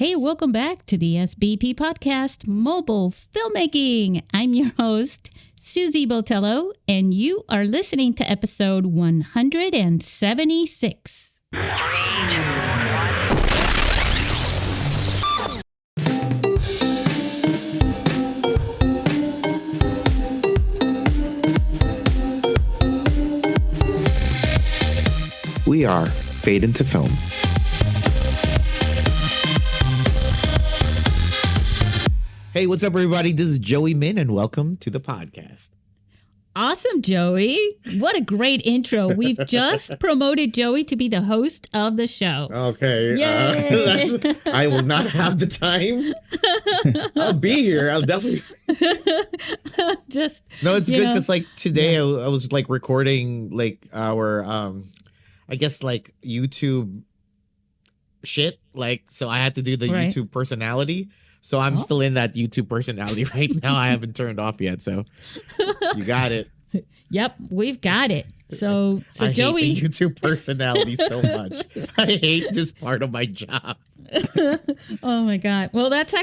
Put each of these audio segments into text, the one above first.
Hey, welcome back to the SBP Podcast Mobile Filmmaking. I'm your host, Susy Botello, and you are listening to episode 176. We are Fade into Film. Hey, what's up, everybody? This is Joey Min, and welcome to the podcast. Awesome, Joey. What a great intro. We've just promoted Joey to be the host of the show. Okay. I will not have the time. I'll be here. I'll definitely. Just No, it's good because today I was recording our I guess YouTube shit. So I had to do the YouTube personality. So I'm still in that YouTube personality right now. I haven't turned off yet. So you got it. Yep, we've got it. So I Joey, hate the YouTube personality so much. I hate this part of my job. Oh my God. Well, that's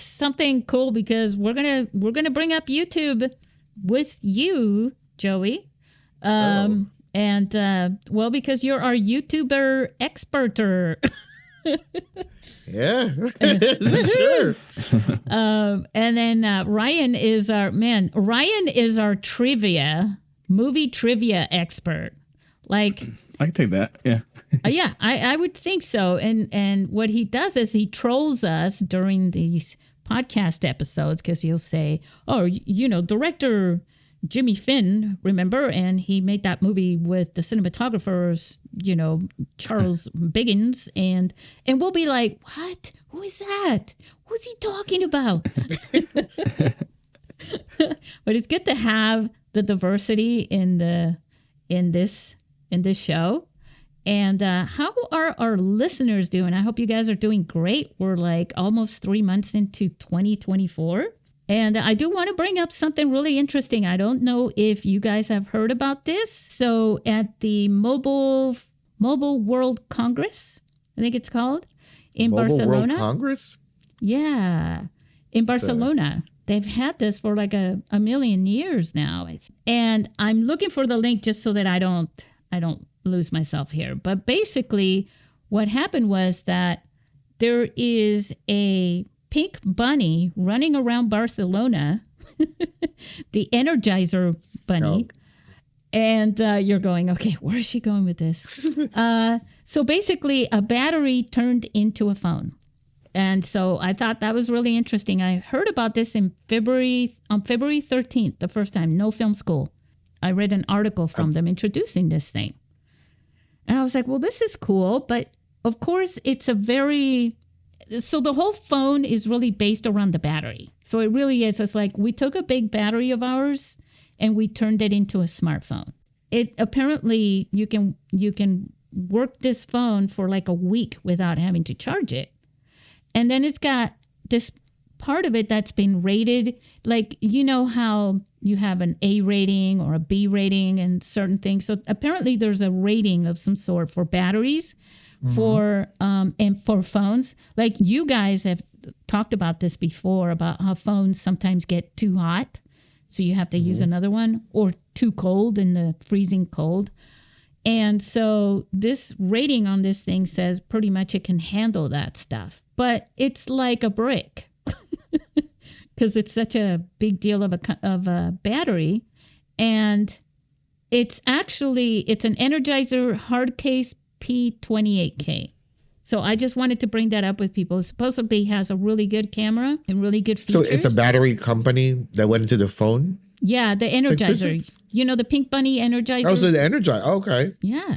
something cool because we're gonna bring up YouTube with you, Joey. Because you're our YouTuber experter. Yeah, sure. And then Ryan is our movie trivia expert. I can take that. Yeah. Yeah, I would think so. And what he does is he trolls us during these podcast episodes because he'll say, "Oh, director Jimmy Finn, remember? And he made that movie with the cinematographers, Charles Biggins." And we'll be like, "What? Who is that? Who's he talking about?" But it's good to have the diversity in this show. And how are our listeners doing? I hope you guys are doing great. We're almost 3 months into 2024. And I do want to bring up something really interesting. I don't know if you guys have heard about this. So at the Mobile World Congress, I think it's called, in Barcelona. Mobile World Congress? Yeah, in Barcelona. They've had this for a million years now. And I'm looking for the link just so that I don't lose myself here. But basically what happened was that there is a pink bunny running around Barcelona, the Energizer bunny. Oh. And you're going, okay, where is she going with this? So basically a battery turned into a phone. And so I thought that was really interesting. I heard about this on February 13th, the first time, No Film School. I read an article from them introducing this thing. And I was like, well, this is cool. But of course, so the whole phone is really based around the battery. So it really is. It's like we took a big battery of ours and we turned it into a smartphone. It apparently you can work this phone for a week without having to charge it. And then it's got this part of it that's been rated, how you have an A rating or a B rating and certain things. So apparently there's a rating of some sort for batteries. Mm-hmm. And for phones, you guys have talked about this before about how phones sometimes get too hot, so you have to use another one, or too cold in the freezing cold. And so this rating on this thing says pretty much it can handle that stuff, but it's like a brick because it's such a big deal of a battery, and it's an Energizer hard case P28K. So I just wanted to bring that up with people. It supposedly has a really good camera and really good features. So it's a battery company that went into the phone? Yeah, the Energizer. The pink bunny Energizer. Oh, so the Energizer. Okay. Yeah.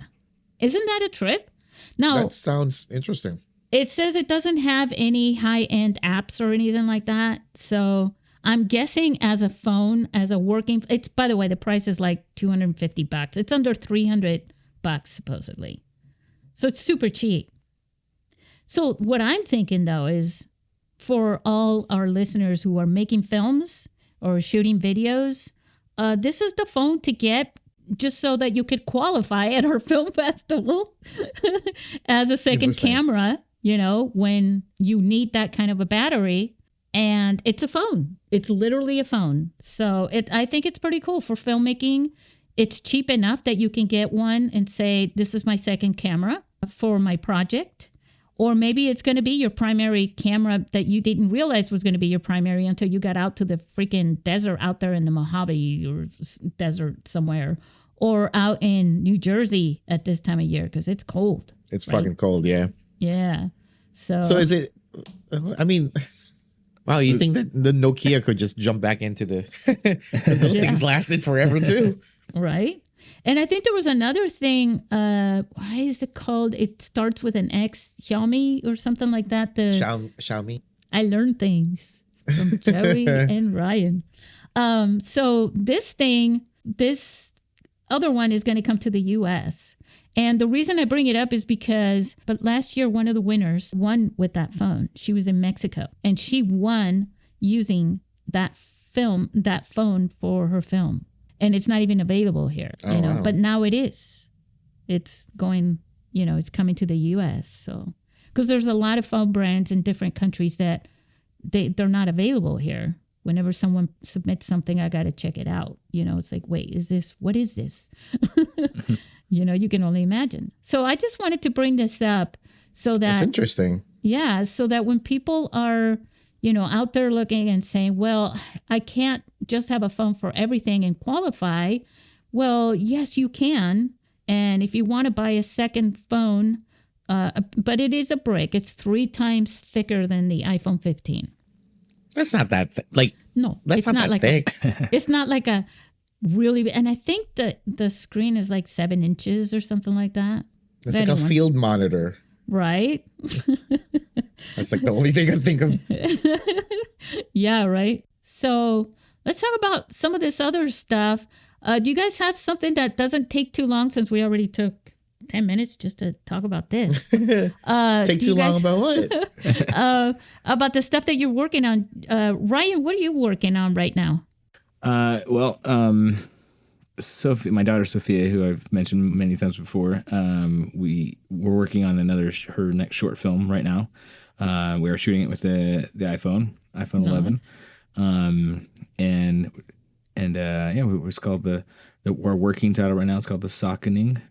Isn't that a trip? Now, that sounds interesting. It says it doesn't have any high-end apps or anything like that. So I'm guessing as a phone, as a working, by the way, the price is $250. It's under $300 supposedly. So it's super cheap. So what I'm thinking, though, is for all our listeners who are making films or shooting videos, this is the phone to get just so that you could qualify at our film festival as a second camera. when you need that kind of a battery. And it's a phone. It's literally a phone. So I think it's pretty cool for filmmaking. It's cheap enough that you can get one and say, this is my second camera for my project. Or maybe it's going to be your primary camera that you didn't realize was going to be your primary until you got out to the freaking desert out there in the Mojave or desert somewhere, or out in New Jersey at this time of year because it's cold. It's right? Fucking cold, yeah. Yeah. So is it, I mean, wow, you think that the Nokia could just jump back into the, because those things lasted forever too. Right. And I think there was another thing. Why is it called? It starts with an X, Xiaomi or something like that. Xiaomi. I learned things from Jerry and Ryan. So this other one is going to come to the U.S. And the reason I bring it up is because, but last year, one of the winners won with that phone. She was in Mexico and she won using that phone for her film. And it's not even available here, wow. But now it is. It's going, it's coming to the U.S. So, because there's a lot of phone brands in different countries that they're not available here. Whenever someone submits something, I got to check it out. It's like, wait, what is this? You can only imagine. So I just wanted to bring this up so that. That's interesting. Yeah. So that when people are, out there looking and saying, well, I can't just have a phone for everything and qualify. Well, yes, you can. And if you want to buy a second phone, but it is a brick. It's 3 times thicker than the iPhone 15. That's not that no, that's it's not not that like thick. It's not like a really, and I think the screen is like 7 inches or something like that. It's like a field monitor. Right. That's like the only thing I think of. Yeah, right. So let's talk about some of this other stuff. Do you guys have something that doesn't take too long, since we already took 10 minutes just to talk about this? Take too long about what? About the stuff that you're working on. Ryan, what are you working on right now? Sophie, my daughter Sophia, who I've mentioned many times before, we're working on her next short film right now. We are shooting it with the iPhone 11, and it's called our working title right now. It's called The Sockening.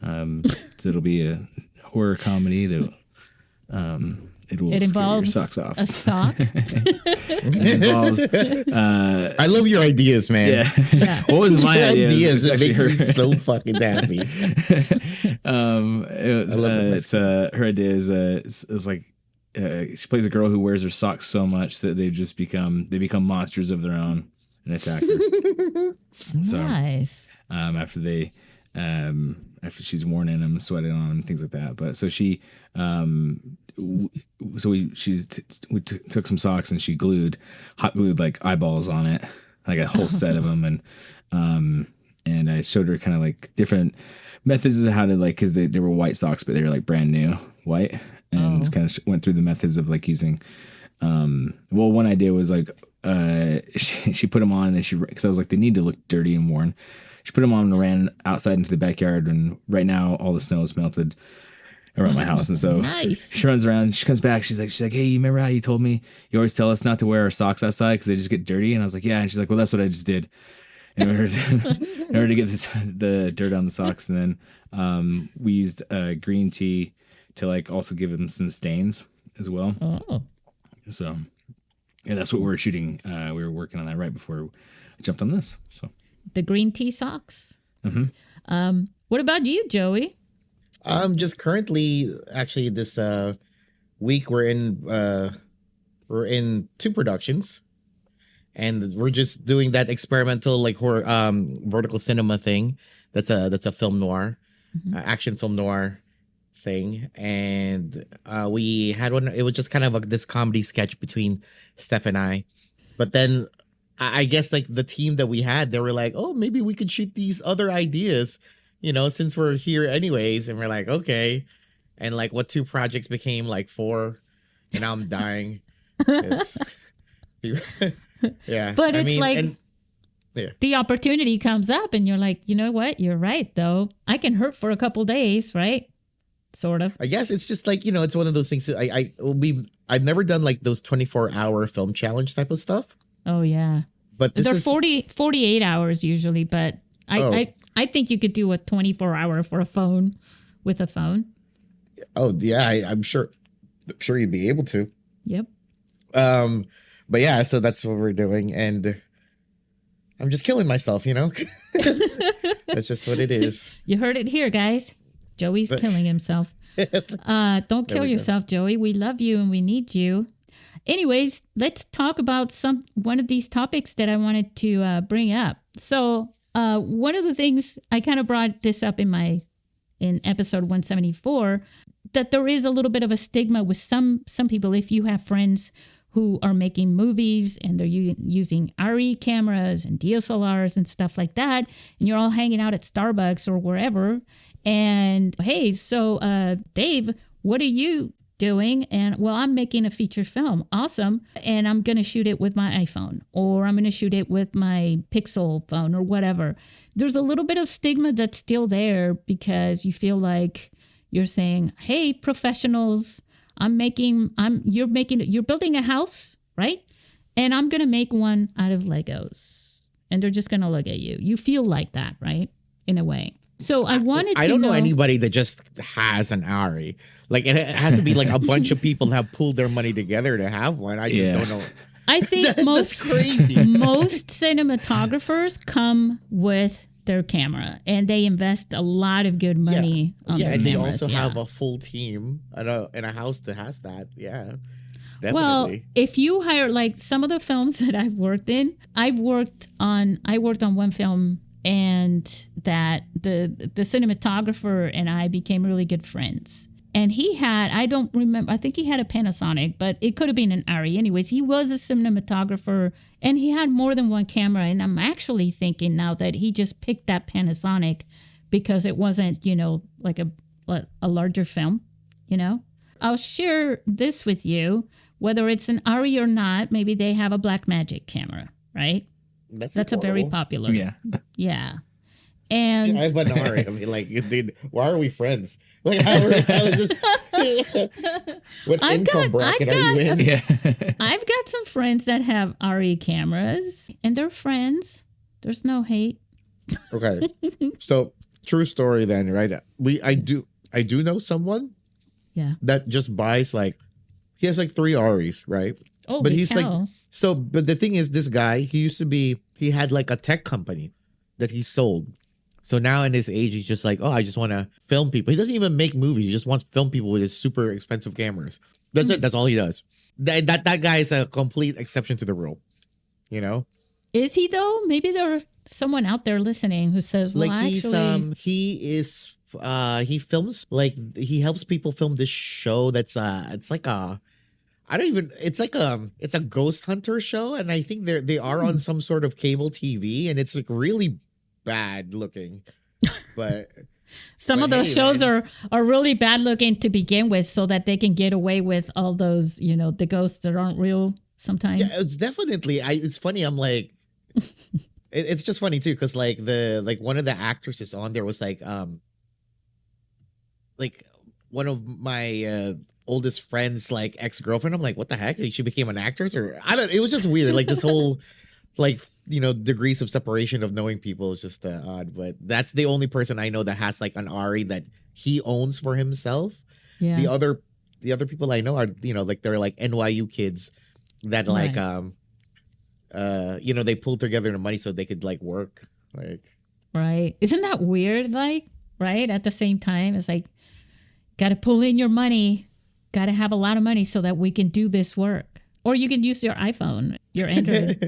So it'll be a horror comedy that it involves scare your socks off. A sock. It involves. I love your ideas, man. Yeah. What was my idea? Ideas? It makes me so fucking happy. Her idea is like she plays a girl who wears her socks so much that they become monsters of their own and attack her. Nice. After she's worn in them, sweating on them, things like that. But so she, we took some socks and she hot glued like eyeballs on it, like a whole set of them, and I showed her kind of like different methods of how to because they were white socks, but they were like brand new white, and kind of went through the methods of like using. One idea was like she put them on and because I was like they need to look dirty and worn. She put them on and ran outside into the backyard, and right now all the snow is melted around my house. And so nice. She runs around, she comes back, she's like, hey, you remember how you told me you always tell us not to wear our socks outside because they just get dirty? And I was like, yeah. And she's like, well, that's what I just did in order to get the dirt on the socks. And then we used green tea to like also give them some stains as well. Oh. So yeah, that's what we were shooting. We were working on that right before I jumped on this. So. The green tea socks. Mm-hmm. What about you, Joey? Just currently, actually, this week we're in 2 productions, and we're just doing that experimental like horror vertical cinema thing. That's a film noir, action film noir thing, and we had one. It was just kind of this comedy sketch between Steph and I, but then. I guess like the team that we had, they were like, oh, maybe we could shoot these other ideas, since we're here anyways. And we're like, okay. And like 2 projects became like 4, and now I'm dying. Yeah. But the opportunity comes up and you're like, you know what? You're right, though. I can hurt for a couple days, right? sort of. I guess it's just like, it's one of those things. I've never done like those 24-hour film challenge type of stuff. Oh yeah. But they're 48 hours usually, but I think you could do a 24-hour for a phone with a phone. Oh yeah, I'm sure you'd be able to. Yep. But yeah, so that's what we're doing, and I'm just killing myself, That's just what it is. You heard it here, guys. Joey's killing himself. Don't kill yourself, Joey. We love you and we need you. Anyways, let's talk about one of these topics that I wanted to bring up. So one of the things I kind of brought this up in episode 174, that there is a little bit of a stigma with some people. If you have friends who are making movies and they're using RE cameras and DSLRs and stuff like that, and you're all hanging out at Starbucks or wherever, and hey, so Dave, what are you doing? And well, I'm making a feature film. Awesome. And I'm going to shoot it with my iPhone, or I'm going to shoot it with my Pixel phone or whatever. There's a little bit of stigma that's still there because you feel like you're saying, hey, professionals, you're building a house, right? And I'm going to make one out of Legos. And they're just going to look at you. You feel like that, right? In a way. So I don't know anybody that just has an Ari. Like it has to be like a bunch of people have pulled their money together to have one. I just don't know. I think most cinematographers come with their camera and they invest a lot of good money on their and cameras. They also have a full team in a house that has that. Yeah. Definitely. Well, if you hire, like some of the films that I've worked in, I worked on one film, and that the cinematographer and I became really good friends. And he had, I don't remember, I think he had a Panasonic, but it could have been an Ari. Anyways, he was a cinematographer and he had more than one camera. And I'm actually thinking now that he just picked that Panasonic because it wasn't, like a larger film, I'll share this with you, whether it's an Ari or not. Maybe they have a Blackmagic camera, right? That's a very popular. Yeah. Yeah. And I have an Ari. I mean, like, dude, why are we friends? Like, how is this? What income bracket are you in? Yeah. I've got some friends that have RE cameras, and they're friends. There's no hate. Okay. So, true story then, right? I do know someone that just buys, like, he has like 3 Aris, right? Oh, but he's like, but the thing is, this guy, he had like a tech company that he sold. So now in his age, he's just like, oh, I just want to film people. He doesn't even make movies. He just wants to film people with his super expensive cameras. That's it. That's all he does. That guy is a complete exception to the rule. Is he though? Maybe there's someone out there listening who says, well, like actually, he films, like, he helps people film this show that's it's like a, it's a ghost hunter show, and I think they are on some sort of cable TV, and it's like really bad looking. But some of those shows are really bad looking to begin with, so that they can get away with all those, the ghosts that aren't real sometimes. Yeah, it's definitely. It's funny. I'm like, it's just funny too, because like one of the actresses on there was like one of my oldest friend's like ex-girlfriend. I'm like, what the heck? She became an actress, or I don't. It was just weird. Like this whole like degrees of separation of knowing people is just odd. But that's the only person I know that has like an Ari that he owns for himself. Yeah. The other people I know are like they're like NYU kids that like they pulled together the money so they could like work, like. Right. Isn't that weird? Like, right? At the same time, it's like, got to pull in your money, got to have a lot of money so that we can do this work. Or you can use your iPhone, your Android.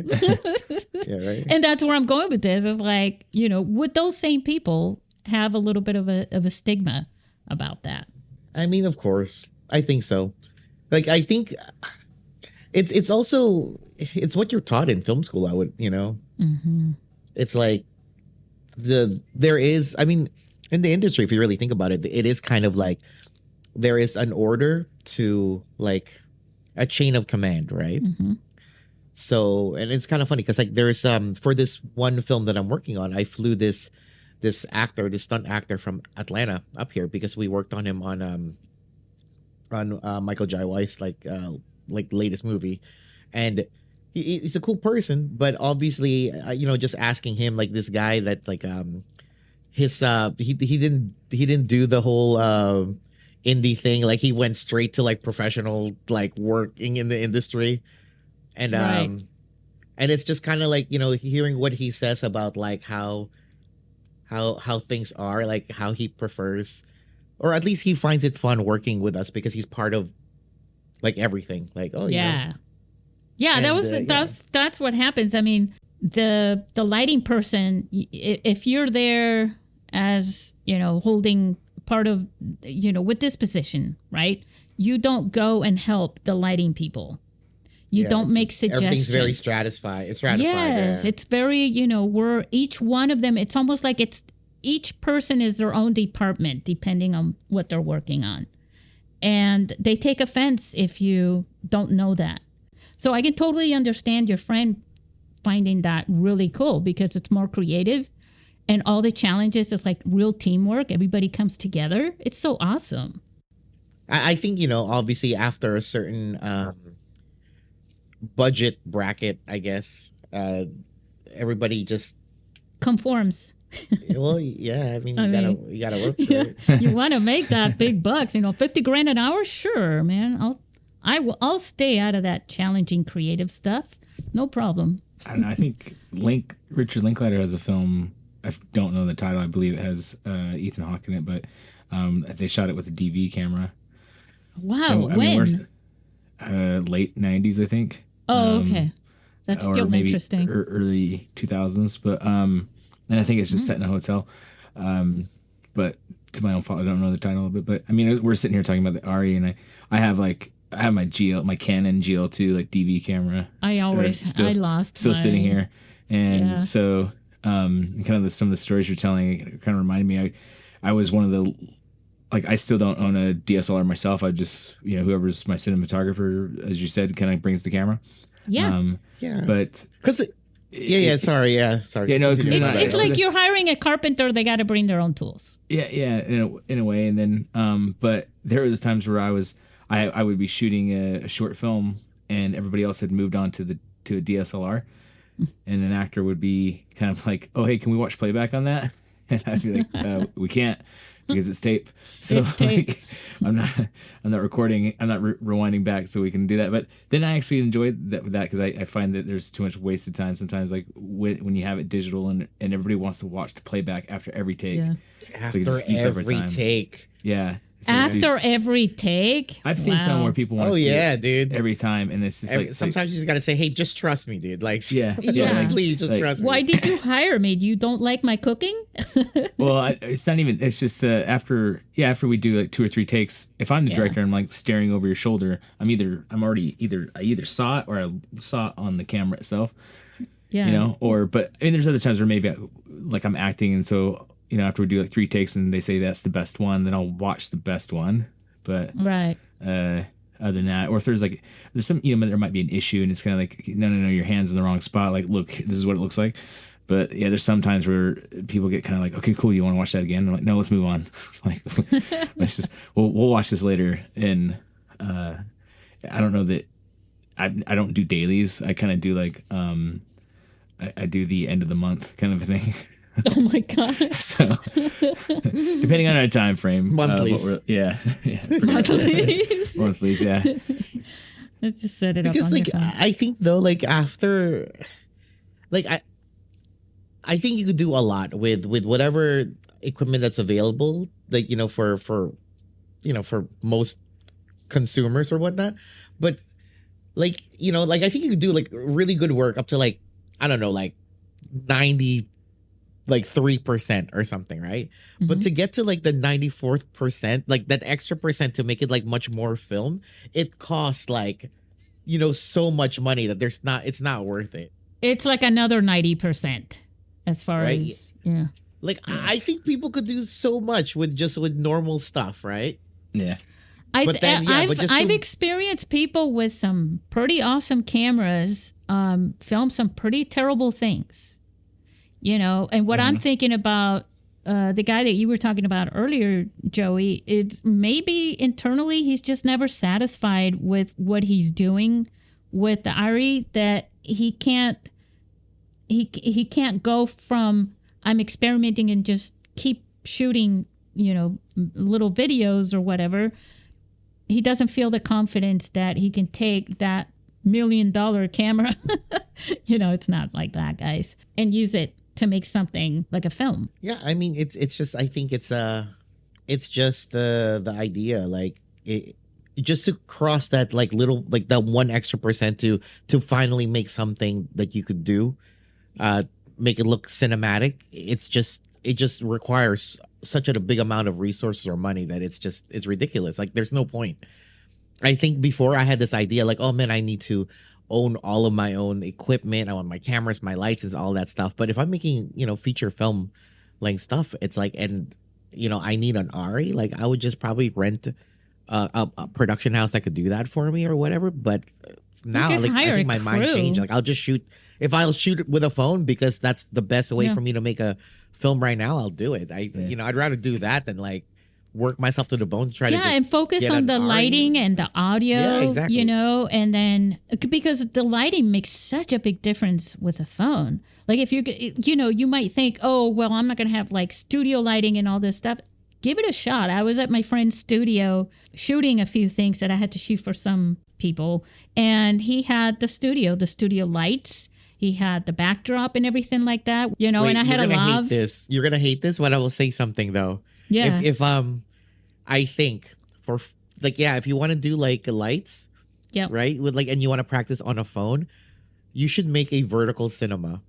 Yeah, right. And that's where I'm going with this. Is like, would those same people have a little bit of a stigma about that? I mean, of course. I think so. Like, I think it's also, it's what you're taught in film school, I would, Mm-hmm. It's like there is, I mean, in the industry, if you really think about it, it is kind of like there is an order to like a chain of command, right? Mm-hmm. So, and it's kind of funny because like there's for this one film that I'm working on, I flew this this stunt actor from Atlanta up here, because we worked on him on Michael Jai Weiss like latest movie, and he's a cool person, but obviously just asking him, like, this guy that like his he didn't do the whole indie thing, like he went straight to like professional, like working in the industry, and Right. and it's just kind of like, hearing what he says about like how things are, like how he prefers, or at least he finds it fun working with us because he's part of like everything, like, oh Yeah. Yeah, And, that's what happens. I mean, the lighting person, if you're there as, holding part of, with this position, right? You don't go and help the lighting people. You don't make suggestions. Everything's very stratified. It's stratified. Yes, yeah. it's very, we're each one of them. It's almost like each person is their own department, depending on what they're working on. And they take offense if you don't know that. So I can totally understand your friend finding that really cool, because it's more creative, and all the challenges is like real teamwork. Everybody comes together. It's so awesome. I think, obviously after a certain budget bracket, I guess, everybody just Conforms. well, yeah. I mean, you gotta work for it. You want to make that big bucks, $50,000 an hour? Sure, man. I'll stay out of that challenging creative stuff. No problem. I don't know. I think Richard Linklater has a film. I don't know the title. I believe it has Ethan Hawke in it, but they shot it with a DV camera. Wow. I when? Late 90s, I think. Oh, okay. That's still maybe interesting. Early 2000s, but and I think it's just set in a hotel. But to my own fault, I don't know the title of it. But I mean, we're sitting here talking about the RE, and I have my my Canon GL2 like DV camera. I lost still mine. sitting here, and Yeah. so kind of some of the stories you're telling, it kind of reminded me. I was one of the, like, I still don't own a DSLR myself. I just, whoever's my cinematographer, as you said, kind of brings the camera. Yeah. Yeah. But Because sorry. Yeah, no, 'cause Continue. they're It's like you're hiring a carpenter. They got to bring their own tools. yeah, in a way. And then, but there was times where I would be shooting a short film, and everybody else had moved on to a DSLR, and an actor would be kind of like, "Oh, hey, can we watch playback on that?" And I'd be like, "We can't, because it's tape." So It's tape. like, I'm not recording. I'm not rewinding back, so we can do that. But then I actually enjoy that because I find that there's too much wasted time sometimes. Like when you have it digital and everybody wants to watch the playback after every take. Yeah. After it just eats up our every time. take. Yeah. So After every take. I've seen some Wow. where people want Oh to see yeah, it dude. every time, and it's just Sometimes you just gotta say, "Hey, just trust me, dude." Like, Yeah. Yeah. please just Like, trust me. Why did you hire me? You don't like my cooking? Well, it's not even. It's just after we do like 2 or 3 takes. If I'm the director, I'm like staring over your shoulder. I either saw it or I saw it on the camera itself. Yeah. But I mean, there's other times where maybe I'm acting, and so after we do like 3 takes and they say that's the best one, then I'll watch the best one. But Right. other than that, or if there's some there might be an issue and it's kind of like no, your hand's in the wrong spot, like, look, this is what it looks like. But yeah, there's some times where people get kind of like, okay, cool, you want to watch that again? I'm like, no, let's move on. Like, we'll watch this later. And I don't know that I don't do dailies. I kind of do like I do the end of the month kind of a thing. Oh my God. So depending on our time frame, Monthlies. monthlies, yeah. Let's just set it up Because on like your phone. I think though, like after, like I think you could do a lot with whatever equipment that's available, like for most consumers or whatnot. But like I think you could do like really good work up to like, I don't know, like 90, like 3% or something, right? But to get to like the 94th percent, like that extra percent to make it like much more film, it costs like so much money that it's not worth it. It's like another 90% as far Right? as, yeah. Like I think people could do so much with normal stuff, right? Yeah. But then, yeah, but just I've to- experienced people with some pretty awesome cameras film some pretty terrible things, and what I'm thinking about the guy that you were talking about earlier, Joey, it's maybe internally he's just never satisfied with what he's doing with the Ari, that he can't go from I'm experimenting and just keep shooting, little videos or whatever. He doesn't feel the confidence that he can take that $1 million camera. It's not like that, guys, and use it to make something like a film. Yeah, I mean, it's just, I think it's just the idea, like just to cross that like little, like that 1 extra percent to finally make something that you could do, make it look cinematic. It just requires such a big amount of resources or money that it's ridiculous. Like, there's no point. I think before I had this idea, like, oh man, I need to own all of my own equipment. I want my cameras, my lights, and all that stuff. But if I'm making, feature film length stuff, it's like, and I need an Ari. Like, I would just probably rent a production house that could do that for me or whatever. But now, like, I think my mind changed. Like, I'll just shoot. If I'll shoot it with a phone because that's the best way for me to make a film right now, I'll do it. I'd rather do that than like work myself to the bone to try to and focus on the lighting and the audio, exactly. And then because the lighting makes such a big difference with a phone. Like, if you might think, oh, well, I'm not going to have like studio lighting and all this stuff. Give it a shot. I was at my friend's studio shooting a few things that I had to shoot for some people, and he had the studio lights. He had the backdrop and everything like that, and I had a lav. You're gonna hate this, but I will say something though. Yeah. If I think for like, if you want to do like lights, right, with like, and you want to practice on a phone, you should make a vertical cinema.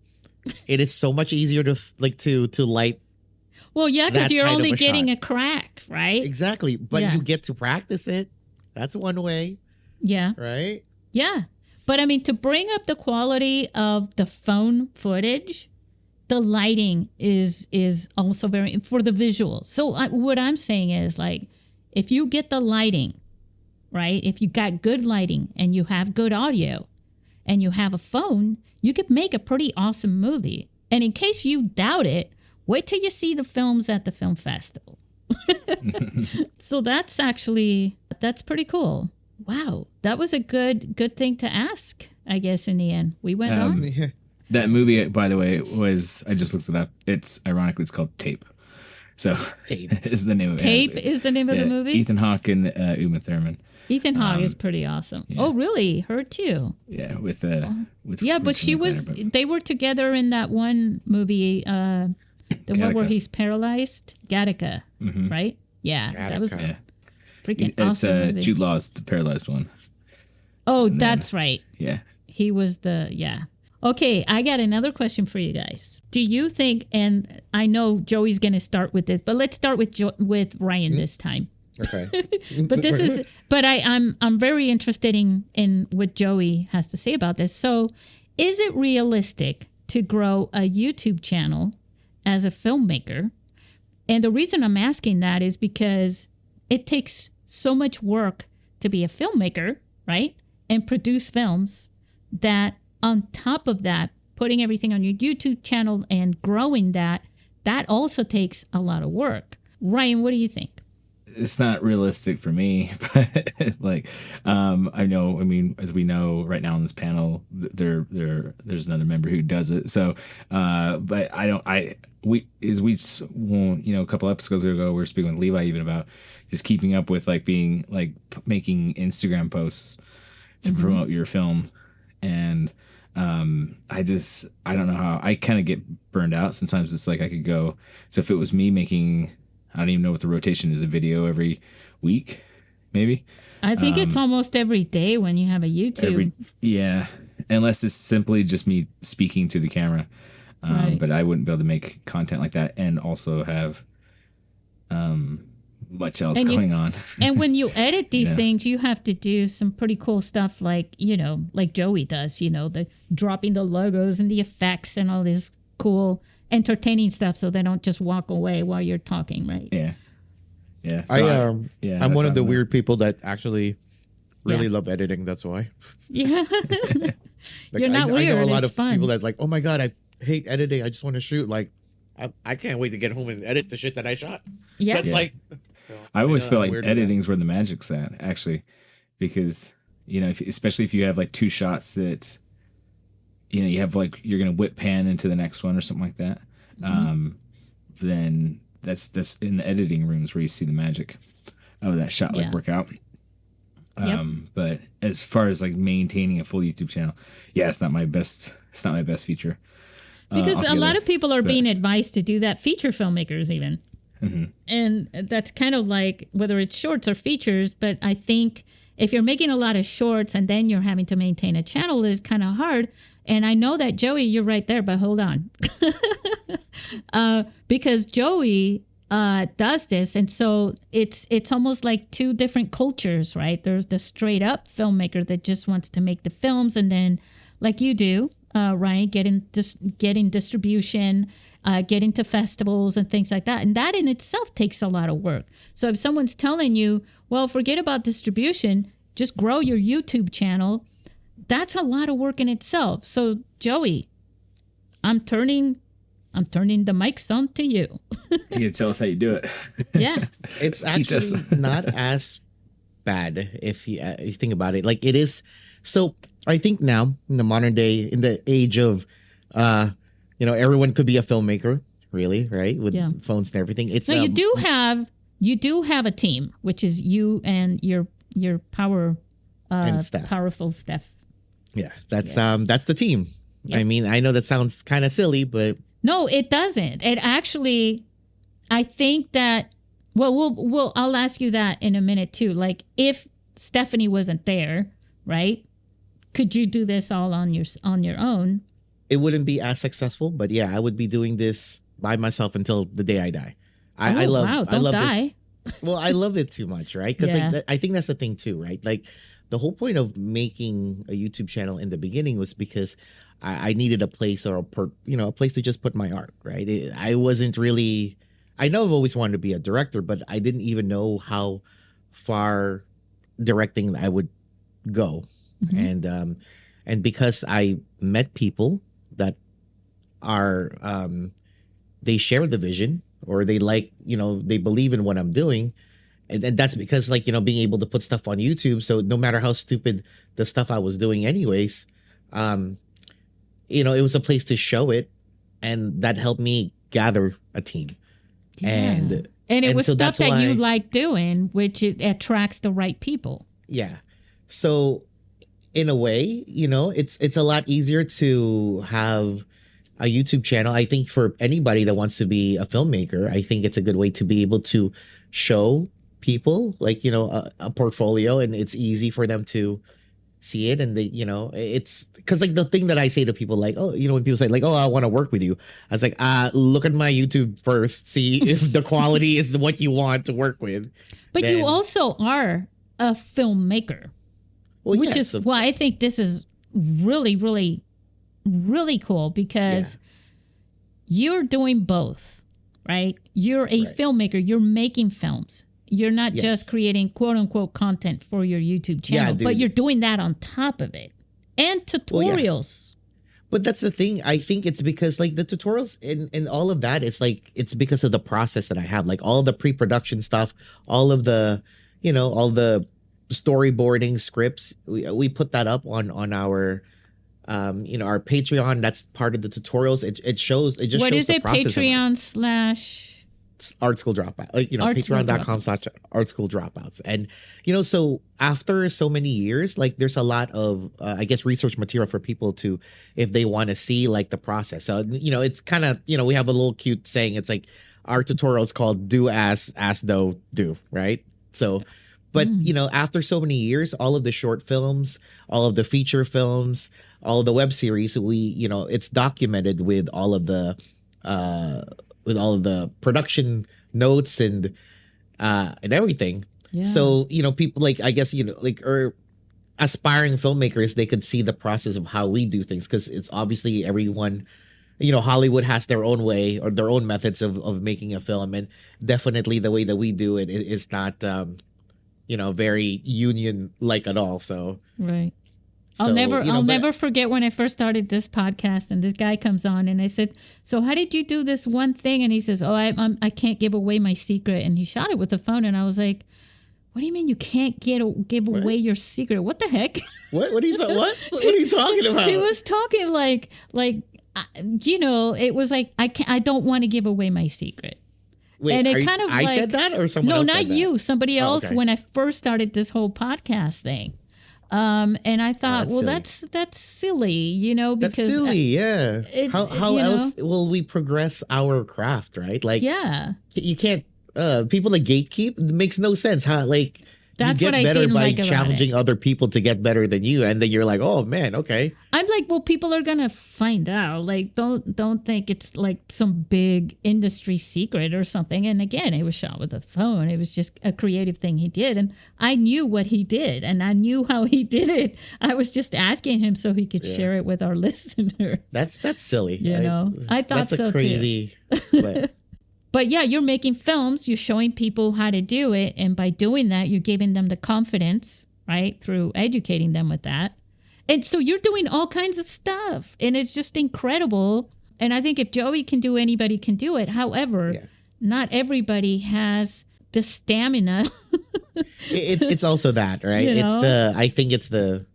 It is so much easier to light. Well, yeah, because you're only getting a crack, right? Exactly, but you get to practice it. That's one way. Yeah. Right. Yeah. But I mean, to bring up the quality of the phone footage, the lighting is also very, for the visual. So what I'm saying is, like, if you get the lighting, right? If you got good lighting and you have good audio and you have a phone, you could make a pretty awesome movie. And in case you doubt it, wait till you see the films at the film festival. So that's pretty cool. Wow, that was a good thing to ask, I guess, in the end. We went on. Yeah. That movie, by the way, I just looked it up. It's called Tape. So Tape is the name of it. Tape is the name of the movie? Ethan Hawke and Uma Thurman. Ethan Hawke is pretty awesome. Yeah. Oh, really? Her too? Yeah, with yeah, but they were together in that one movie, the Gattaca. one where he's paralyzed. Gattaca, right? Yeah, Gattaca. That was freaking awesome movie. It's Jude Law's the paralyzed one. Oh, that's right. Yeah. He was Okay, I got another question for you guys. Do you think, and I know Joey's going to start with this, but let's start with Ryan this time. Okay. But I'm very interested in what Joey has to say about this. So, is it realistic to grow a YouTube channel as a filmmaker? And the reason I'm asking that is because it takes so much work to be a filmmaker, right? And produce films, that on top of that, putting everything on your YouTube channel and growing that also takes a lot of work. Ryan, what do you think? It's not realistic for me, but like, I know, I mean, as we know right now on this panel, there's another member who does it. So, but we won't, a couple episodes ago, we were speaking with Levi even about just keeping up with like being like making Instagram posts to promote your film. And, I don't know how I kind of get burned out. Sometimes it's like I could go. So if it was me making, I don't even know what the rotation is, a video every week, maybe. I think it's almost every day when you have a YouTube. Unless it's simply just me speaking to the camera. Right. But I wouldn't be able to make content like that and also have much else going on. And when you edit these things, you have to do some pretty cool stuff like Joey does, the dropping the logos and the effects and all this cool entertaining stuff so they don't just walk away while you're talking, right? Yeah. So I'm one of the weird people that actually really love editing. That's why. Yeah. Like, you're not weird. I know a lot it's of fun. people that like, oh my God, I hate editing. I just want to shoot. Like, I can't wait to get home and edit the shit that I shot. Yeah. That's like. So, I always know feel I'm like weird with editing's where the magic's at, actually, because especially if you have like two shots that you have like you're gonna whip pan into the next one or something like that. Then that's in the editing rooms where you see the magic of that shot like work out. But as far as like maintaining a full YouTube channel, it's not my best feature. Because a lot of people are being advised to do that, feature filmmakers even. And that's kind of like whether it's shorts or features, but I think if you're making a lot of shorts and then you're having to maintain a channel is kind of hard. And I know that Joey, you're right there, but hold on. Because Joey does this, and so it's almost like two different cultures, right? There's the straight up filmmaker that just wants to make the films, and then like you do, Ryan, getting distribution, getting to festivals and things like that, and that in itself takes a lot of work. So if someone's telling you, well, forget about distribution, just grow your YouTube channel, that's a lot of work in itself. So Joey, I'm turning the mics on to you. You can tell us how you do it. Yeah. It's actually not as bad if you think about it. Like it is. So I think now in the modern day, in the age of, everyone could be a filmmaker, really, right? With phones and everything. It's you do have a team, which is you and your and staff. Powerful staff. Yeah, that's the team. Yep. I mean, I know that sounds kind of silly, but no, it doesn't. It actually, I think that. Well, I'll ask you that in a minute too. Like, if Stephanie wasn't there, right? Could you do this all on your own? It wouldn't be as successful, but yeah, I would be doing this by myself until the day I die. I love die. This. Well, I love it too much, right? Because I think that's the thing too, right? Like the whole point of making a YouTube channel in the beginning was because I needed a place a place to just put my art, right? I wasn't really. I know I've always wanted to be a director, but I didn't even know how far directing I would go. And because I met people that are they share the vision, or they they believe in what I'm doing, and that's because being able to put stuff on YouTube, so no matter how stupid the stuff I was doing anyways, it was a place to show it, and that helped me gather a team. And it was stuff that you like doing, which it attracts the right people. Yeah. So in a way, it's a lot easier to have a YouTube channel. I think for anybody that wants to be a filmmaker, I think it's a good way to be able to show people a portfolio, and it's easy for them to see it. And they, it's because the thing that I say to people, when people say I want to work with you, I was like, look at my YouTube first, see if the quality is what you want to work with. But you also are a filmmaker, which is why I think this is really, really, really cool, because you're doing both, right? You're a filmmaker. You're making films. You're not just creating quote unquote content for your YouTube channel, but you're doing that on top of it, and tutorials. But that's the thing. I think it's because the tutorials and all of that, it's because of the process that I have, all the pre-production stuff, all of the, all the storyboarding scripts. We put that up on our, our Patreon. That's part of the tutorials. It shows. It just what shows is the it? process. Patreon / Art School Dropout, patreon.com/Art School Dropouts. And so after so many years, there's a lot of I guess research material for people to, if they want to see the process. So it's kind of we have a little cute saying. It's our tutorial is called do as though do, right? So but after so many years, all of the short films, all of the feature films, all of the web series, we it's documented with all of the production notes and everything. Yeah. So, people I guess, or aspiring filmmakers, they could see the process of how we do things, because it's obviously everyone, Hollywood has their own way or their own methods of making a film. And definitely the way that we do it is not, very union-like at all. So, right. I'll never forget when I first started this podcast and this guy comes on and I said, so how did you do this one thing? And he says, oh, I can't give away my secret. And he shot it with the phone. And I was like, what do you mean you can't give away your secret? What the heck? What are you talking about? He was talking like, it was like, I don't want to give away my secret. Wait, and I said that or someone else? No, not you. Somebody else. Okay. When I first started this whole podcast thing. And I thought, that's silly, because that's silly. Yeah. How else will we progress our craft? Right. Like, you can't, people that gatekeep, it makes no sense. How, like, that's you what get I better didn't by like about challenging it. other people to get better than you. And then you're like, oh man, okay. I'm like, well, people are going to find out. Like, don't think it's like some big industry secret or something. And again, it was shot with a phone. It was just a creative thing he did. And I knew what he did and I knew how he did it. I was just asking him so he could share it with our listeners. That's silly. I thought so crazy, too. But yeah, you're making films, you're showing people how to do it. And by doing that, you're giving them the confidence, right? Through educating them with that. And so you're doing all kinds of stuff. And it's just incredible. And I think if Joey can do, anybody can do it. However, not everybody has the stamina. it's also that, right? I think it's the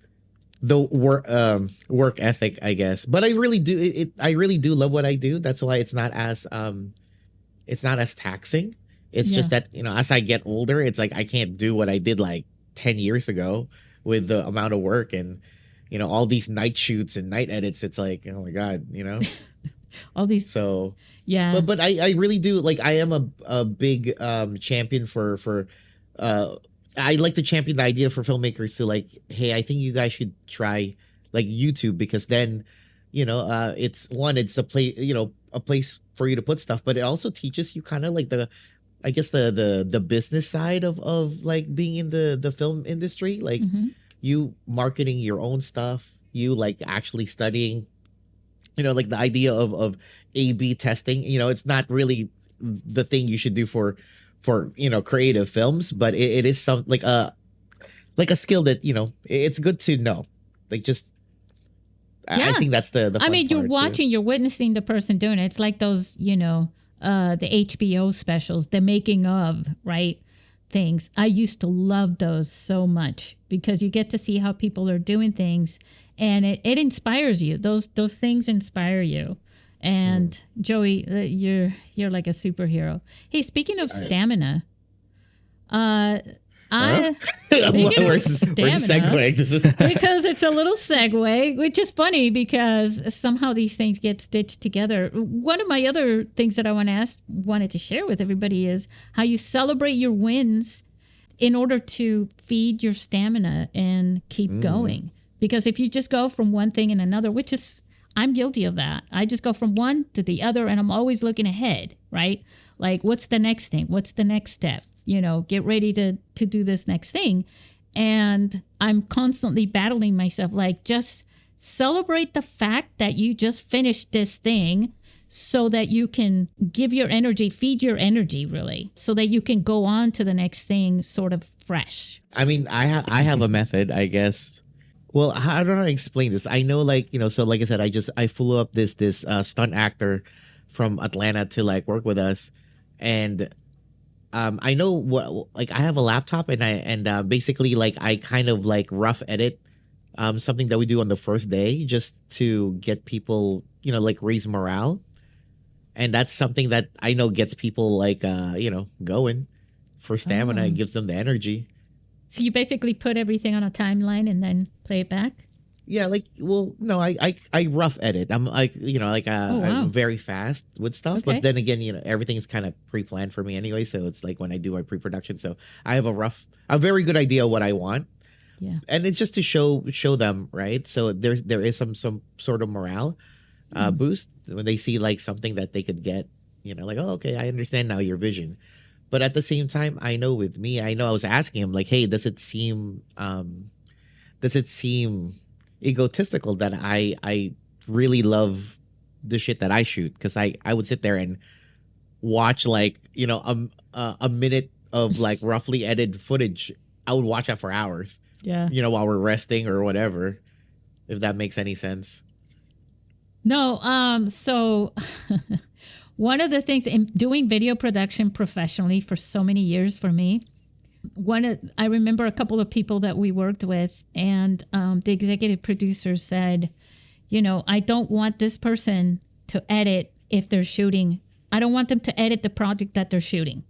work ethic, I guess. But I really do love what I do. That's why it's not as taxing. It's just that, as I get older, it's like I can't do what I did like 10 years ago with the amount of work and, all these night shoots and night edits. It's like, oh my God, all these. So, yeah. But I really do, like, I am a big champion for I like to champion the idea for filmmakers to like, hey, I think you guys should try like YouTube, because then, it's a place for you to put stuff, but it also teaches you kind of like the business side of like being in the film industry, like you marketing your own stuff, you like actually studying, like the idea of A/B testing. It's not really the thing you should do for creative films, but it is some like a skill that it's good to know, like just. Yeah. I think that's the fun I mean, you're watching, too. You're witnessing the person doing it. It's like those, the HBO specials, the making of, right, things. I used to love those so much because you get to see how people are doing things and it inspires you. Those things inspire you. And Joey, you're like a superhero. Hey, speaking of stamina, we're segueing. This is because it's a little segue, which is funny because somehow these things get stitched together. One of my other things that I wanted to share with everybody is how you celebrate your wins in order to feed your stamina and keep going. Because if you just go from one thing and another, which is, I'm guilty of that. I just go from one to the other and I'm always looking ahead, right? Like, what's the next thing? What's the next step? Get ready to do this next thing. And I'm constantly battling myself, like, just celebrate the fact that you just finished this thing so that you can give your energy, feed your energy, really, so that you can go on to the next thing sort of fresh. I mean, I have a method, I guess. Well, how do I explain this? I know, like, so like I said, I flew up this stunt actor from Atlanta to like work with us. And I know what, like, I have a laptop and basically like I kind of like rough edit something that we do on the first day just to get people, like raise morale. And that's something that I know gets people like, going for stamina. It gives them the energy. So you basically put everything on a timeline and then play it back? Yeah, like, well, no, I rough edit. I'm like, I'm very fast with stuff. Okay. But then again, everything is kind of pre-planned for me anyway. So it's like when I do my pre-production. So I have a very good idea of what I want. Yeah. And it's just to show them, right? So there is some sort of morale boost when they see like something that they could get, like, oh, okay, I understand now your vision. But at the same time, I know with me, I was asking him like, hey, does it seem egotistical that I really love the shit that I shoot? Because I would sit there and watch like, a minute of like roughly edited footage. I would watch that for hours. Yeah. While we're resting or whatever. if that makes any sense. No, so one of the things in doing video production professionally for so many years for me, I remember a couple of people that we worked with, and the executive producer said, I don't want this person to edit if they're shooting. I don't want them to edit the project that they're shooting,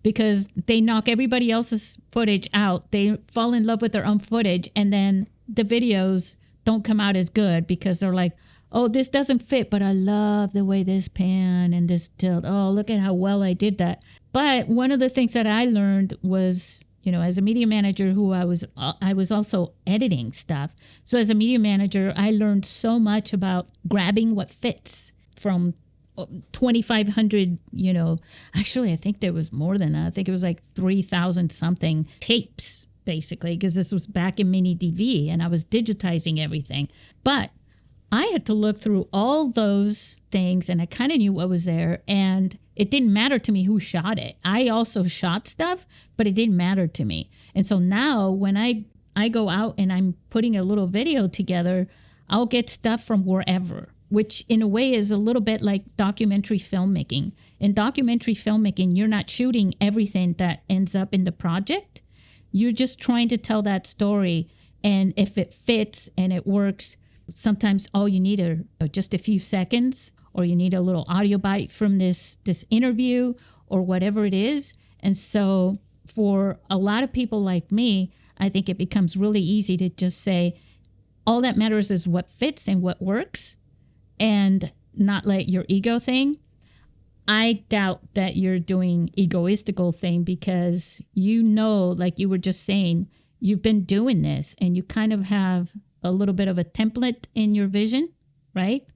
because they knock everybody else's footage out. They fall in love with their own footage, and then the videos don't come out as good because they're like, oh, this doesn't fit, but I love the way this pan and this tilt. Oh, look at how well I did that. But one of the things that I learned was, as a media manager who I was also editing stuff. So as a media manager, I learned so much about grabbing what fits from 2,500, actually, I think there was more than that. I think it was like 3,000 something tapes, basically, because this was back in mini DV and I was digitizing everything. But I had to look through all those things, and I kind of knew what was there, and it didn't matter to me who shot it. I also shot stuff, but it didn't matter to me. And so now when I go out and I'm putting a little video together, I'll get stuff from wherever, which in a way is a little bit like documentary filmmaking. In documentary filmmaking, you're not shooting everything that ends up in the project. You're just trying to tell that story, and if it fits and it works, sometimes all you need are just a few seconds, or you need a little audio bite from this interview or whatever it is. And so for a lot of people like me, I think it becomes really easy to just say, all that matters is what fits and what works, and not let your ego thing. I doubt that you're doing egoistical thing, because like you were just saying, you've been doing this and you kind of have a little bit of a template in your vision, right?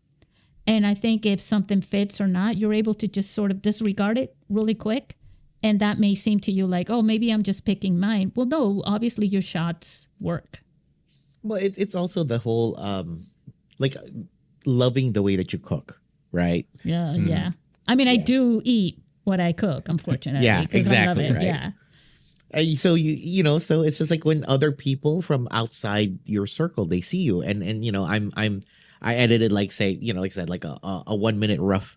And I think if something fits or not, you're able to just sort of disregard it really quick. And that may seem to you like, oh, maybe I'm just picking mine. Well, no, obviously your shots work. Well, it's also the whole, loving the way that you cook, right? Yeah, yeah. I mean, I do eat what I cook, unfortunately. Yeah, exactly, I love it. right? Yeah. So so it's just like when other people from outside your circle, they see you, and I edited, like, say, like I said, like a 1 minute rough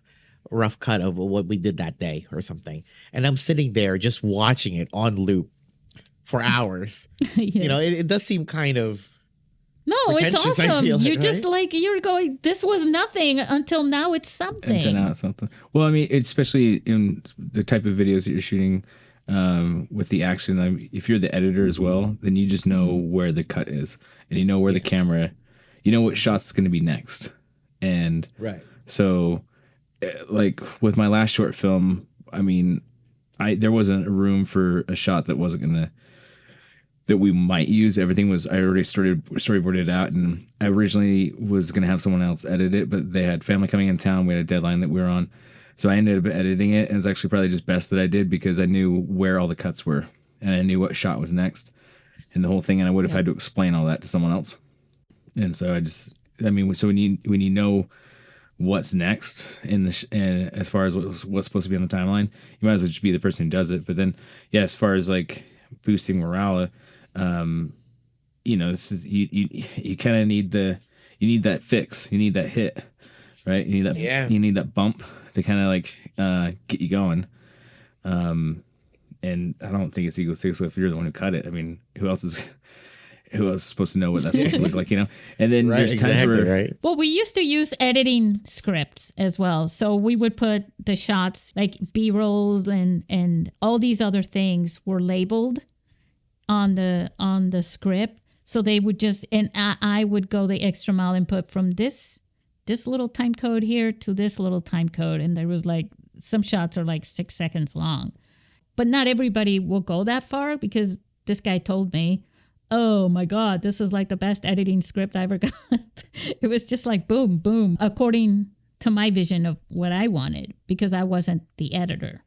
cut of what we did that day or something, and I'm sitting there just watching it on loop for hours. Yes. It does seem kind of no, it's awesome. You're right? just like, you're going, this was nothing until now it's something. Until now it's something. Well, I mean, especially in the type of videos that you're shooting. With the action, if you're the editor as well, then you just know where the cut is, and you know where the camera, what shot's going to be next. And right. So, like with my last short film, I mean, there wasn't a room for a shot that that we might use. Everything was, I already storyboarded it out, and I originally was going to have someone else edit it, but they had family coming in town. We had a deadline that we were on. So I ended up editing it, and it's actually probably just best that I did, because I knew where all the cuts were, and I knew what shot was next, and the whole thing, and I would have had to explain all that to someone else. And so so when you know what's next and as far as what's supposed to be on the timeline, you might as well just be the person who does it. But then, yeah, as far as like boosting morale, you kind of need that fix, you need that hit, right? You need that bump to kind of like get you going. And I don't think it's egotistical if you're the one who cut it. I mean, who else is supposed to know what that's supposed to look like, And then there's times where, right? Well, we used to use editing scripts as well. So we would put the shots, like B-rolls and all these other things were labeled on the script. So they would just, and I would go the extra mile and put from this little time code here to this little time code. And there was like, some shots are like 6 seconds long. But not everybody will go that far, because this guy told me, oh my God, this is like the best editing script I ever got. It was just like boom, boom, according to my vision of what I wanted, because I wasn't the editor.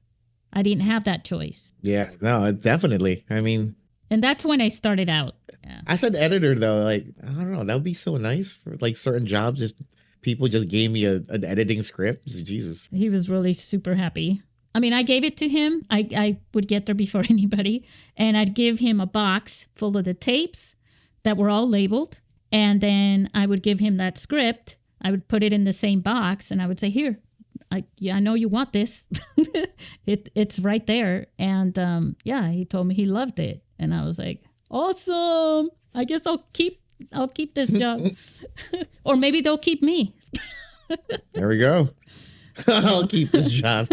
I didn't have that choice. Yeah, no, definitely. I mean, and that's when I started out. Yeah. As an editor, though, like, I don't know, that would be so nice for like certain jobs. If people just gave me an editing script, Jesus. He was really super happy. I mean, I gave it to him. I would get there before anybody, and I'd give him a box full of the tapes that were all labeled, And then I would give him that script. I would put it in the same box and I would say, here, I know you want this. It's right there. And he told me he loved it. And I was like, awesome. I guess I'll keep this job. Or maybe they'll keep me. There we go. I'll keep this job.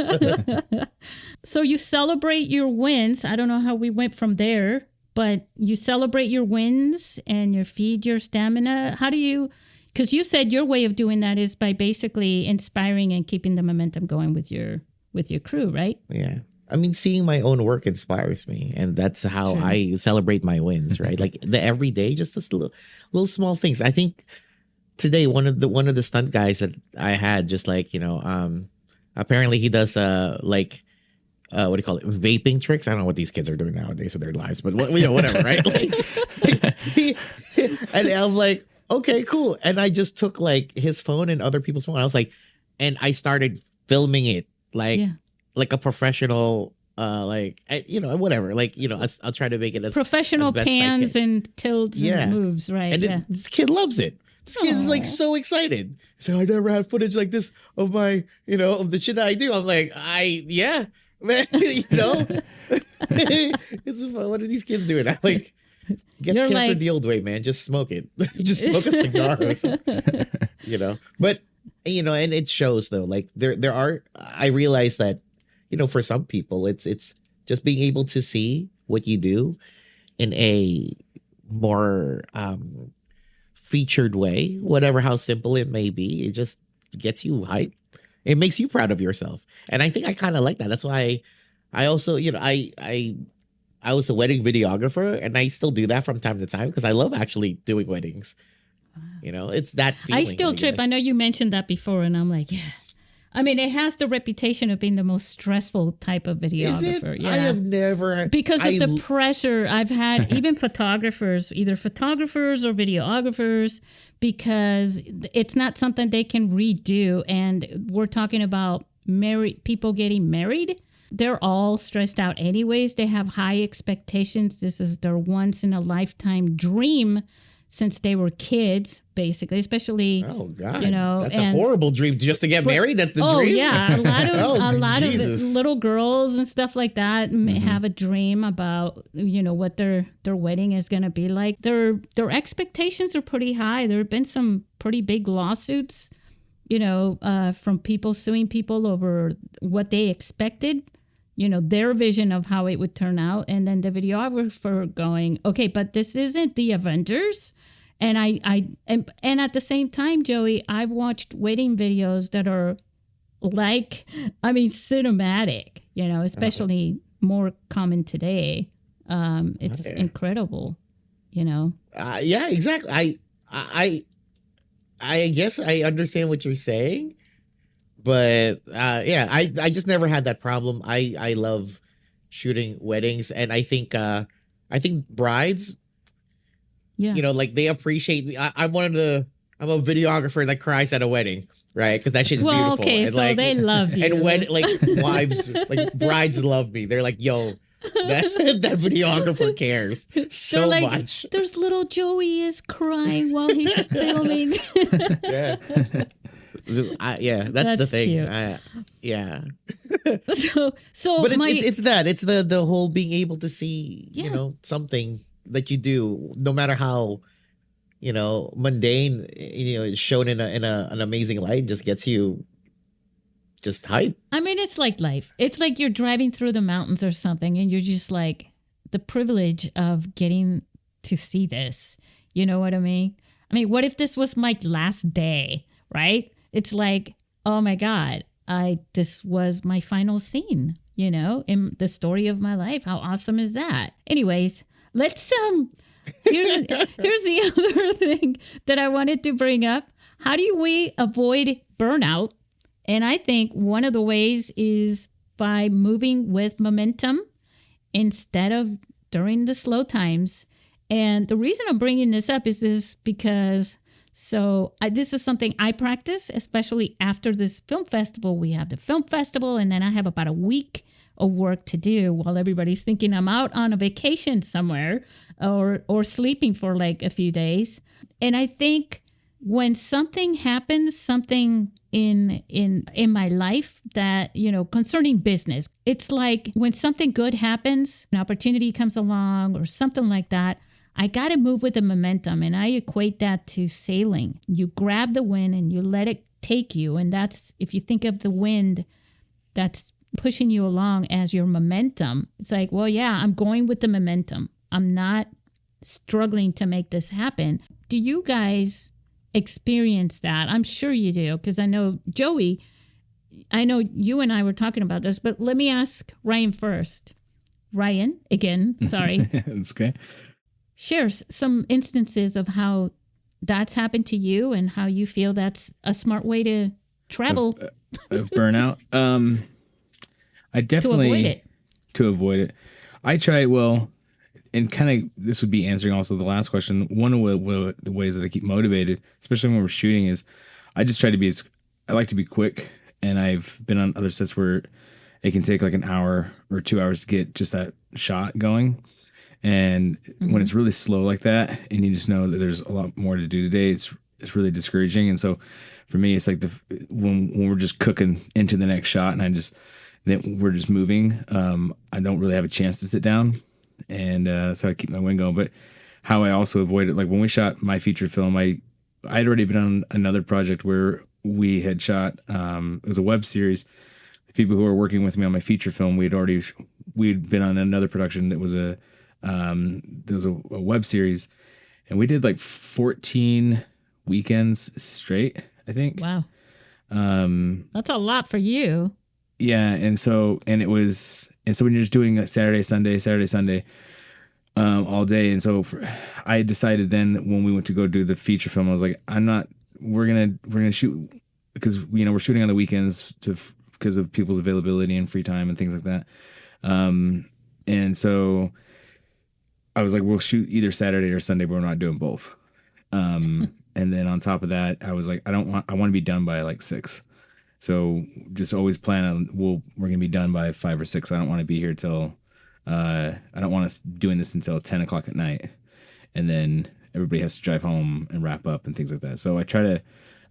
So you celebrate your wins. I don't know how we went from there, but you celebrate your wins and you feed your stamina. How do you, because you said your way of doing that is by basically inspiring and keeping the momentum going with your crew, right? Yeah. I mean, seeing my own work inspires me, and that's how I celebrate my wins, right? Like the everyday, just this little small things. I think today one of the stunt guys that I had, just like, apparently he does what do you call it, vaping tricks. I don't know what these kids are doing nowadays with their lives, but whatever, right? Like, and I'm like, okay, cool. And I just took like his phone and other people's phone. I was like, and I started filming it like a professional, whatever. Like, I'll try to make it as professional as pans and tilts and moves, right? And this kid loves it. This kid is like so excited. So I never had footage like this of my, of the shit that I do. I'm like, man, it's fun. What are these kids doing? I'm like, get cancer the old way, man. Just smoke it. Just smoke a cigar or something, But, and it shows though, like there are, I realize that, for some people, it's just being able to see what you do in a more featured way, whatever how simple it may be. It just gets you hyped. It makes you proud of yourself. And I think I kind of like that. That's why I also, I was a wedding videographer, and I still do that from time to time because I love actually doing weddings. It's that feeling. I still trip. I know you mentioned that before, and I'm like, yeah. I mean, it has the reputation of being the most stressful type of videographer. Is it? Yeah. I have never. Because of the pressure I've had, even photographers, either photographers or videographers, because it's not something they can redo. And we're talking about people getting married. They're all stressed out anyways. They have high expectations. This is their once in a lifetime dream since they were kids, basically, especially. Oh God, that's a horrible dream just to get married. That's the dream. Oh yeah, a lot of little girls and stuff like that have a dream about what their wedding is going to be like. Their expectations are pretty high. There have been some pretty big lawsuits, from people suing people over what they expected. Their vision of how it would turn out. And then the videographer going, okay, but this isn't the Avengers. And and at the same time, Joey, I've watched wedding videos that are cinematic, especially more common today. It's incredible, Yeah, exactly. I guess I understand what you're saying. But I just never had that problem. I love shooting weddings, and I think brides, they appreciate me. I'm a videographer that cries at a wedding, right? Because that shit's beautiful. Okay, and so they love you. And when wives, brides love me. They're like, yo, that videographer cares so much. There's little Joey is crying while he's filming. Yeah. That's the thing. So but it's the whole being able to see something that you do, no matter how mundane, is shown in an amazing light, just gets you just hype. I mean, it's like life. It's like you're driving through the mountains or something, and you're just like, the privilege of getting to see this. You know what I mean? I mean, what if this was my last day, right? It's like, oh my God, this was my final scene, in the story of my life. How awesome is that? Anyways, let's here's the other thing that I wanted to bring up. How do we avoid burnout? And I think one of the ways is by moving with momentum instead of during the slow times. And the reason I'm bringing this up is because this is something I practice, especially after this film festival. We have the film festival, and then I have about a week of work to do while everybody's thinking I'm out on a vacation somewhere or sleeping for like a few days. And I think when something happens, something in my life that, concerning business, it's like when something good happens, an opportunity comes along or something like that, I got to move with the momentum. And I equate that to sailing. You grab the wind and you let it take you. And that's, if you think of the wind that's pushing you along as your momentum, it's like, well, yeah, I'm going with the momentum. I'm not struggling to make this happen. Do you guys experience that? I'm sure you do, because I know, Joey, I know you and I were talking about this, but let me ask Ryan first. Ryan, again, sorry. That's okay. Share some instances of how that's happened to you and how you feel that's a smart way to travel. Of burnout. I definitely to avoid it. I try, and kind of this would be answering also the last question. One of the ways that I keep motivated, especially when we're shooting, is I just try to be I like to be quick, and I've been on other sets where it can take like an hour or 2 hours to get just that shot going. And when it's really slow like that, and you just know that there's a lot more to do today, it's really discouraging. And so for me, it's like when we're just cooking into the next shot, and then we're just moving. I don't really have a chance to sit down, and so I keep my wind going. But how I also avoid it, like when we shot my feature film, I had already been on another project where we had shot. It was a web series. The people who were working with me on my feature film, we'd been on another production that was a web series, and we did like 14 weekends straight, I think. Wow. That's a lot for you. Yeah. And so when you're just doing that Saturday, Sunday, all day. And so I decided then when we went to go do the feature film, I was like, we're going to shoot, because, we're shooting on the weekends because of people's availability and free time and things like that. And so I was like, we'll shoot either Saturday or Sunday, but we're not doing both. And then on top of that, I was like, I want to be done by like 6. So just always plan on, we're going to be done by 5 or 6. I don't want to be here till, I don't want us doing this until 10 o'clock at night. And then everybody has to drive home and wrap up and things like that. So I try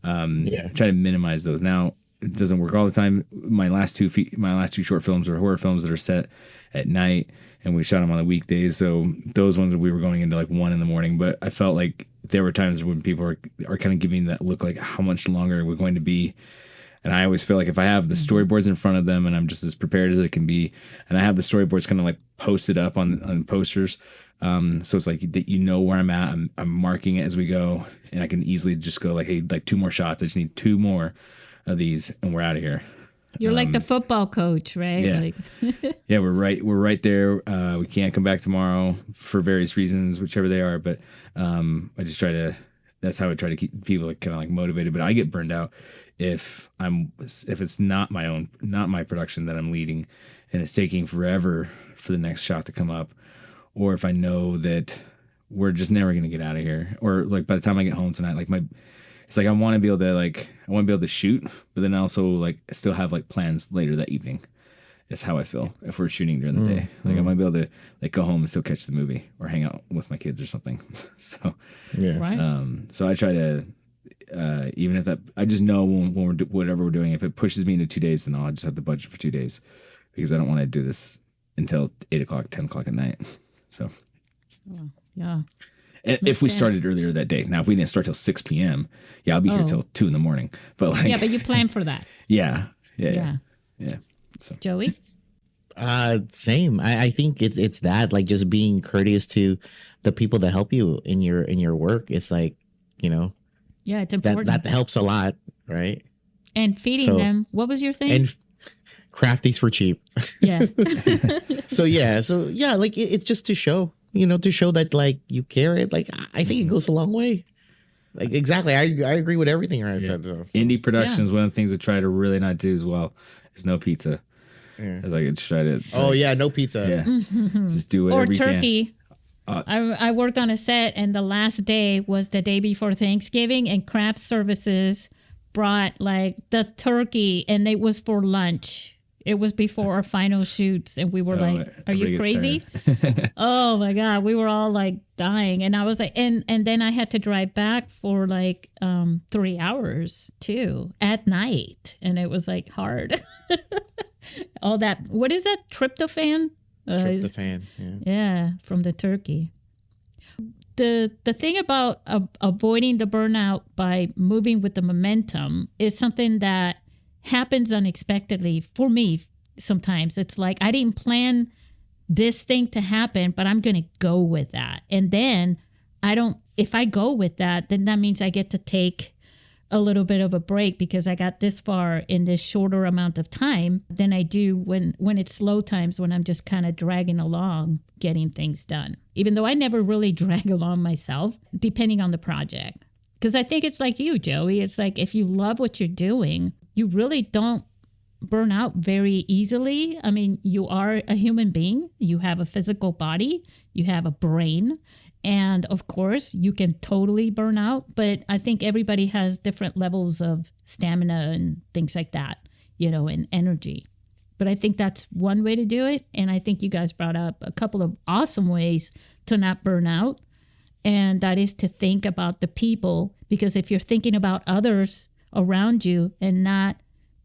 to minimize those. Now, it doesn't work all the time. My last two short films are horror films that are set at night, and we shot them on the weekdays. So those ones we were going into like 1 a.m. But I felt like there were times when people are kind of giving that look like how much longer we're going to be. And I always feel like if I have the storyboards in front of them and I'm just as prepared as it can be, and I have the storyboards kind of like posted up on posters, so it's like that, where I'm at. I'm marking it as we go, and I can easily just go like, hey, like 2 more shots. I just need 2 more of these, and we're out of here. You're like the football coach, right? Yeah, yeah, we're right there. We can't come back tomorrow for various reasons, whichever they are. But I just try to. That's how I try to keep people like kind of like motivated. But I get burned out if it's not my production that I'm leading, and it's taking forever for the next shot to come up, or if I know that we're just never gonna get out of here, or like by the time I get home tonight, like it's like I want to be able to shoot, but then also like still have like plans later that evening. That's how I feel if we're shooting during the day. Like I might be able to like go home and still catch the movie or hang out with my kids or something. So yeah, right. So I try to even if that, I just know when whatever we're doing, if it pushes me into 2 days, then I'll just have the budget for 2 days, because I don't want to do this until 8 o'clock, 10 o'clock at night. So yeah. If we started earlier that day. Now, if we didn't start till 6 p.m., I'll be here till 2 a.m. But like, but you plan for that. Yeah. So Joey? Same. I think it's that, like, just being courteous to the people that help you in your work. It's like, yeah, it's important. That helps a lot, right? And feeding them. What was your thing? And crafties for cheap. Yes. So yeah, like it's just to show that like you care. It, like, I think it goes a long way. Like, exactly. I agree with everything Ryan said. So. Indie productions, one of the things I try to really not do as well is no pizza. Yeah. It's like, it's try to. No pizza. Yeah. Just do whatever you can. Or turkey. I worked on a set, and the last day was the day before Thanksgiving, and craft services brought like the turkey, and it was for lunch. It was before our final shoots, and we were like, "Are you crazy?" Oh my God, we were all like dying, and I was like, and then I had to drive back for like 3 hours too at night, and it was like hard. All that, what is that, tryptophan? Tryptophan, yeah, from the turkey. The thing about avoiding the burnout by moving with the momentum is something that happens unexpectedly for me. Sometimes it's like I didn't plan this thing to happen, but I'm going to go with that. And then if I go with that, then that means I get to take a little bit of a break because I got this far in this shorter amount of time than I do when it's slow times, when I'm just kind of dragging along getting things done. Even though I never really drag along myself, depending on the project. Because I think it's like you, Joey. It's like if you love what you're doing, you really don't burn out very easily. I mean, you are a human being. You have a physical body. You have a brain. And of course, you can totally burn out. But I think everybody has different levels of stamina and things like that, and energy. But I think that's one way to do it. And I think you guys brought up a couple of awesome ways to not burn out. And that is to think about the people. Because if you're thinking about others around you and not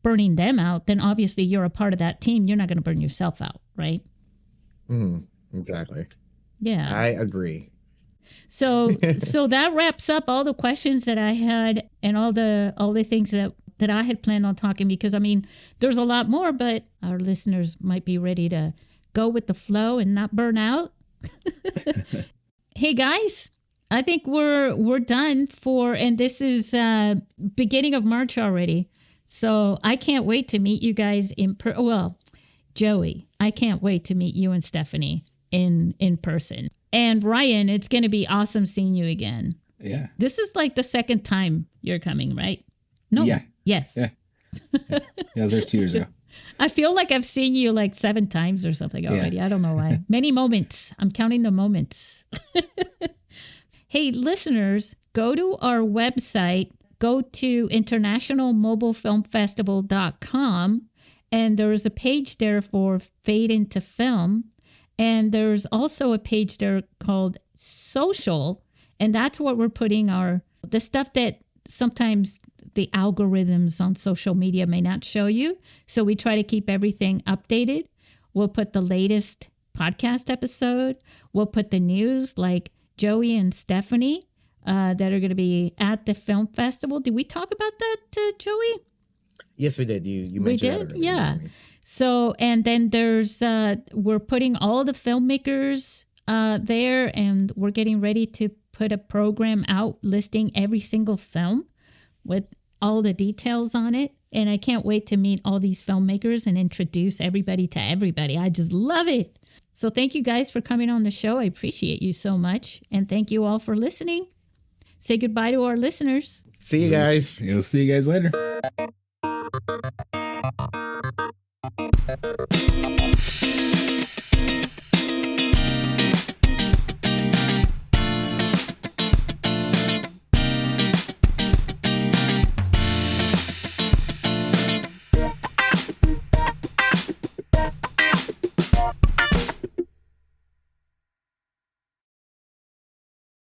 burning them out, then obviously you're a part of that team. You're not going to burn yourself out, right? Exactly. Yeah. I agree. So that wraps up all the questions that I had and all the things that I had planned on talking, because I mean, there's a lot more, but our listeners might be ready to go with the flow and not burn out. Hey guys, I think we're done and this is beginning of March already. So I can't wait to meet you guys Joey, I can't wait to meet you and Stephanie in person. And Ryan, it's going to be awesome seeing you again. Yeah. This is like the second time you're coming, right? No. Yeah. Yes. Yeah. Yeah, it was there 2 years ago. I feel like I've seen you like 7 times or something already. Yeah. I don't know why. Many moments. I'm counting the moments. Hey, listeners, go to our website. Go to internationalmobilefilmfestival.com, and there's a page there for Fade into Film. And there's also a page there called Social, and that's what we're putting the stuff that sometimes the algorithms on social media may not show you. So we try to keep everything updated. We'll put the latest podcast episode. We'll put the news like Joey and Stephanie that are going to be at the film festival. Did we talk about that, Joey? Yes, we did. You mentioned that earlier. Yeah. So, and then there's, we're putting all the filmmakers there, and we're getting ready to put a program out listing every single film with all the details on it. And I can't wait to meet all these filmmakers and introduce everybody to everybody. I just love it. So thank you guys for coming on the show. I appreciate you so much. And thank you all for listening. Say goodbye to our listeners. See you guys. You'll see you guys later.